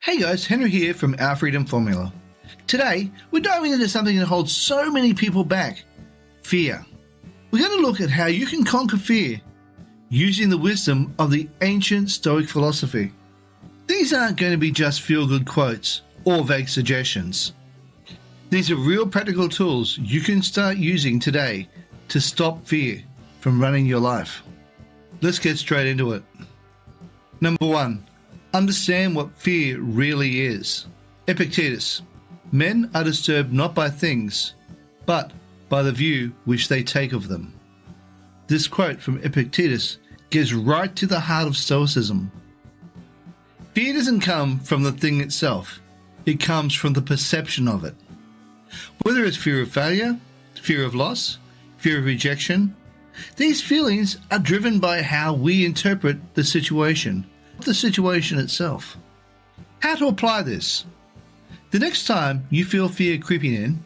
Hey guys, Henry here from Our Freedom Formula. Today, we're diving into something that holds so many people back: fear. We're going to look at how you can conquer fear using the wisdom of the ancient Stoic philosophy. These aren't going to be just feel-good quotes or vague suggestions. These are real practical tools you can start using today to stop fear from running your life. Let's get straight into it. Number 1. Understand what fear really is. Epictetus. Men are disturbed not by things, but by the view which they take of them. This quote from Epictetus gets right to the heart of Stoicism. Fear doesn't come from the thing itself, it comes from the perception of it. Whether it's fear of failure, fear of loss, fear of rejection, these feelings are driven by how we interpret the situation itself. How to apply this? The next time you feel fear creeping in,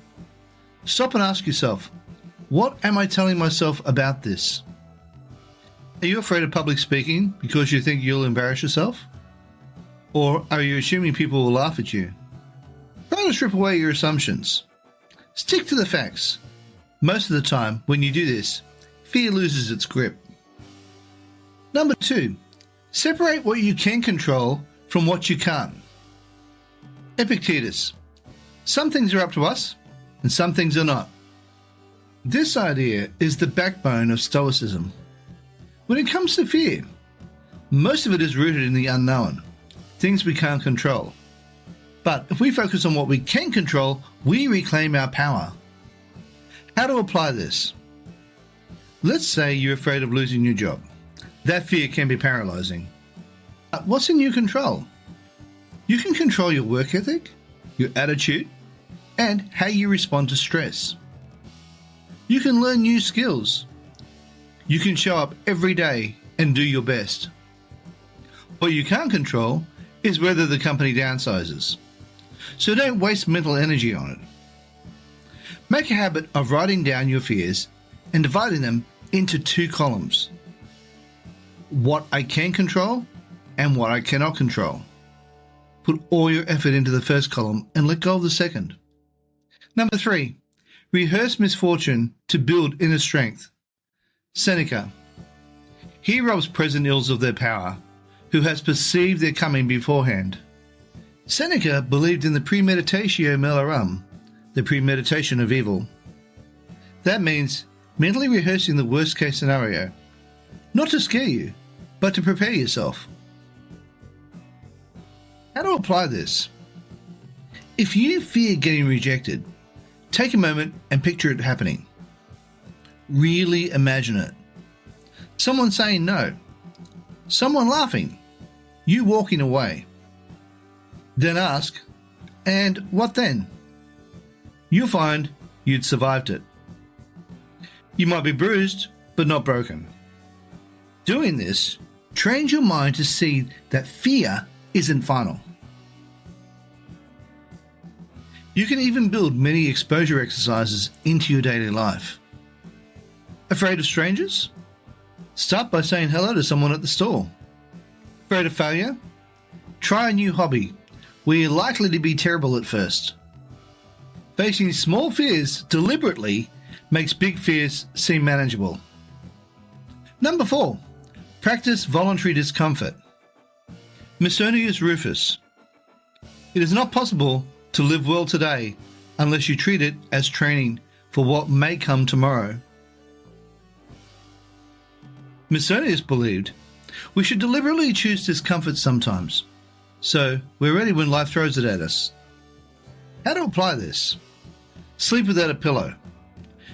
stop and ask yourself, what am I telling myself about this? Are you afraid of public speaking because you think you'll embarrass yourself? Or are you assuming people will laugh at you? Try to strip away your assumptions. Stick to the facts. Most of the time, when you do this, fear loses its grip. Number 2. Separate what you can control from what you can't. Epictetus. Some things are up to us, and some things are not. This idea is the backbone of Stoicism. When it comes to fear, most of it is rooted in the unknown, things we can't control. But if we focus on what we can control, we reclaim our power. How to apply this? Let's say you're afraid of losing your job. That fear can be paralyzing. But what's in your control? You can control your work ethic, your attitude, and how you respond to stress. You can learn new skills. You can show up every day and do your best. What you can't control is whether the company downsizes. So don't waste mental energy on it. Make a habit of writing down your fears and dividing them into 2 columns. What I can control and what I cannot control. Put all your effort into the first column and let go of the second. Number 3. Rehearse misfortune to build inner strength. Seneca. He robs present ills of their power, who has perceived their coming beforehand. Seneca believed in the premeditatio malorum, the premeditation of evil. That means mentally rehearsing the worst case scenario, not to scare you, but to prepare yourself. How to apply this? If you fear getting rejected, take a moment and picture it happening. Really imagine it. Someone saying no. Someone laughing. You walking away. Then ask, and what then? You'll find you'd survived it. You might be bruised, but not broken. Doing this trains your mind to see that fear isn't final. You can even build many exposure exercises into your daily life. Afraid of strangers? Start by saying hello to someone at the store. Afraid of failure? Try a new hobby where you're likely to be terrible at first. Facing small fears deliberately makes big fears seem manageable. Number 4. Practice voluntary discomfort. Misfortune Rufus. It is not possible to live well today unless you treat it as training for what may come tomorrow. Misfortune believed we should deliberately choose discomfort sometimes, so we're ready when life throws it at us. How to apply this? Sleep without a pillow.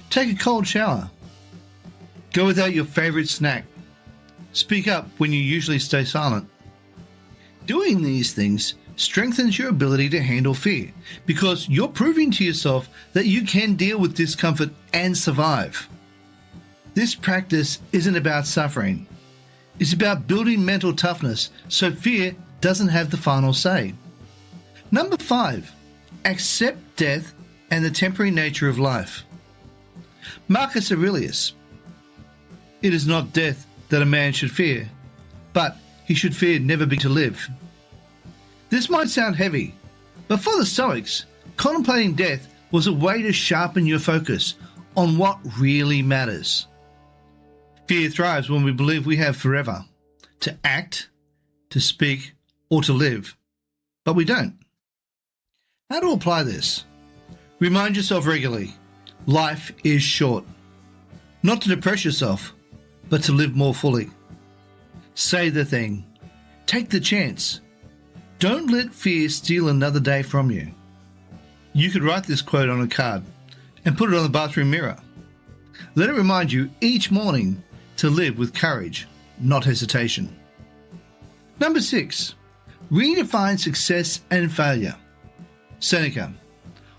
Take a cold shower. Go without your favorite snack. Speak up when you usually stay silent. Doing these things strengthens your ability to handle fear because you're proving to yourself that you can deal with discomfort and survive. This practice isn't about suffering. It's about building mental toughness so fear doesn't have the final say. Number 5. Accept death and the temporary nature of life. Marcus Aurelius. It is not death that a man should fear, but he should fear never be to live. This might sound heavy, but for the Stoics, contemplating death was a way to sharpen your focus on what really matters. Fear thrives when we believe we have forever to act, to speak, or to live, but we don't. How to apply this? Remind yourself regularly, life is short. Not to depress yourself, but to live more fully. Say the thing. Take the chance. Don't let fear steal another day from you. You could write this quote on a card and put it on the bathroom mirror. Let it remind you each morning to live with courage, not hesitation. Number 6, redefine success and failure. Seneca,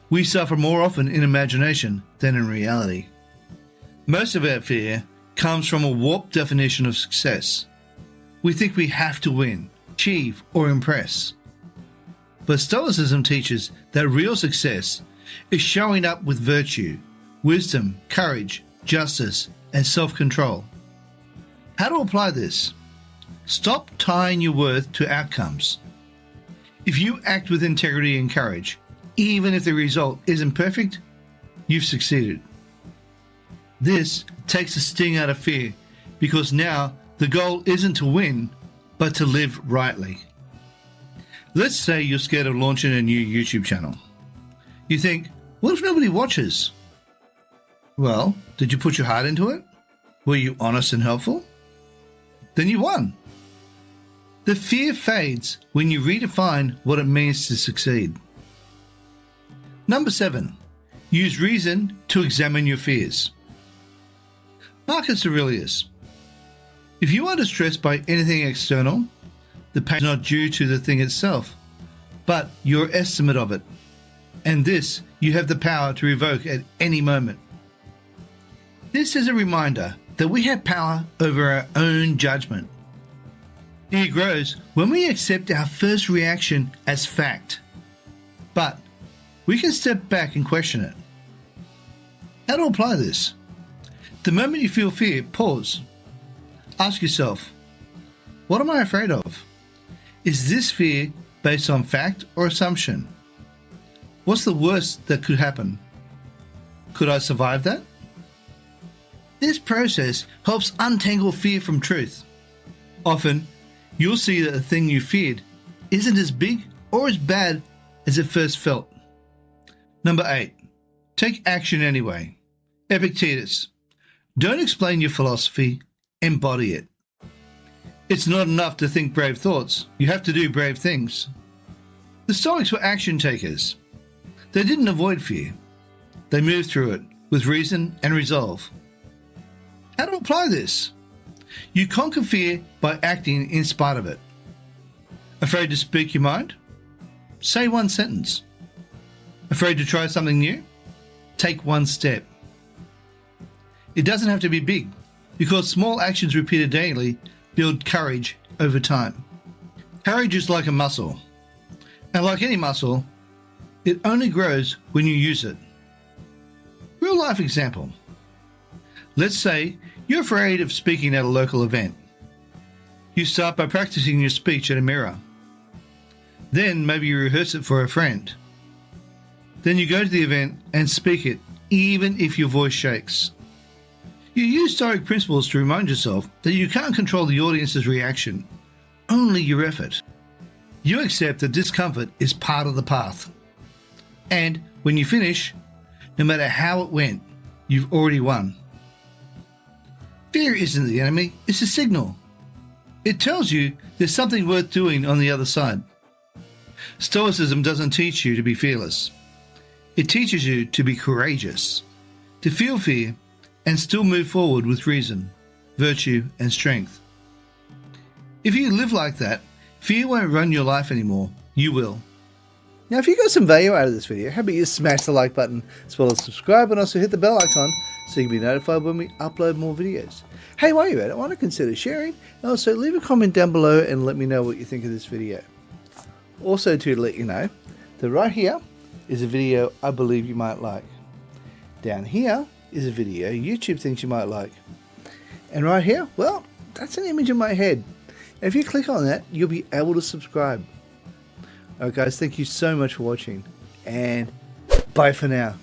we suffer more often in imagination than in reality. Most of our fear comes from a warped definition of success. We think we have to win, achieve, or impress. But Stoicism teaches that real success is showing up with virtue, wisdom, courage, justice, and self-control. How to apply this? Stop tying your worth to outcomes. If you act with integrity and courage, even if the result isn't perfect, you've succeeded. This takes the sting out of fear because now the goal isn't to win, but to live rightly. Let's say you're scared of launching a new YouTube channel. You think, what if nobody watches? Well, did you put your heart into it? Were you honest and helpful? Then you won. The fear fades when you redefine what it means to succeed. Number 7, use reason to examine your fears. Marcus Aurelius, if you are distressed by anything external, the pain is not due to the thing itself, but your estimate of it, and this you have the power to revoke at any moment. This is a reminder that we have power over our own judgment. Fear grows when we accept our first reaction as fact, but we can step back and question it. How to apply this? The moment you feel fear, pause. Ask yourself, what am I afraid of? Is this fear based on fact or assumption? What's the worst that could happen? Could I survive that? This process helps untangle fear from truth. Often, you'll see that the thing you feared isn't as big or as bad as it first felt. Number 8, take action anyway. Epictetus, don't explain your philosophy, embody it. It's not enough to think brave thoughts, you have to do brave things. The Stoics were action takers. They didn't avoid fear. They moved through it with reason and resolve. How to apply this? You conquer fear by acting in spite of it. Afraid to speak your mind? Say one sentence. Afraid to try something new? Take one step. It doesn't have to be big, because small actions repeated daily build courage over time. Courage is like a muscle, and like any muscle, it only grows when you use it. Real life example. Let's say you're afraid of speaking at a local event. You start by practicing your speech at a mirror. Then maybe you rehearse it for a friend. Then you go to the event and speak it, even if your voice shakes. You use Stoic principles to remind yourself that you can't control the audience's reaction, only your effort. You accept that discomfort is part of the path. And when you finish, no matter how it went, you've already won. Fear isn't the enemy, it's a signal. It tells you there's something worth doing on the other side. Stoicism doesn't teach you to be fearless. It teaches you to be courageous, to feel fear and still move forward with reason, virtue, and strength. If you live like that, fear won't run your life anymore. You will. Now, if you got some value out of this video, how about you smash the like button as well as subscribe and also hit the bell icon so you can be notified when we upload more videos. Hey, while you're at it, I want to consider sharing and also leave a comment down below and let me know what you think of this video. Also, to let you know that right here is a video I believe you might like. Down here is a video YouTube thinks you might like. And right here, well, that's an image in my head. And if you click on that, you'll be able to subscribe. Alright guys, thank you so much for watching, and bye for now.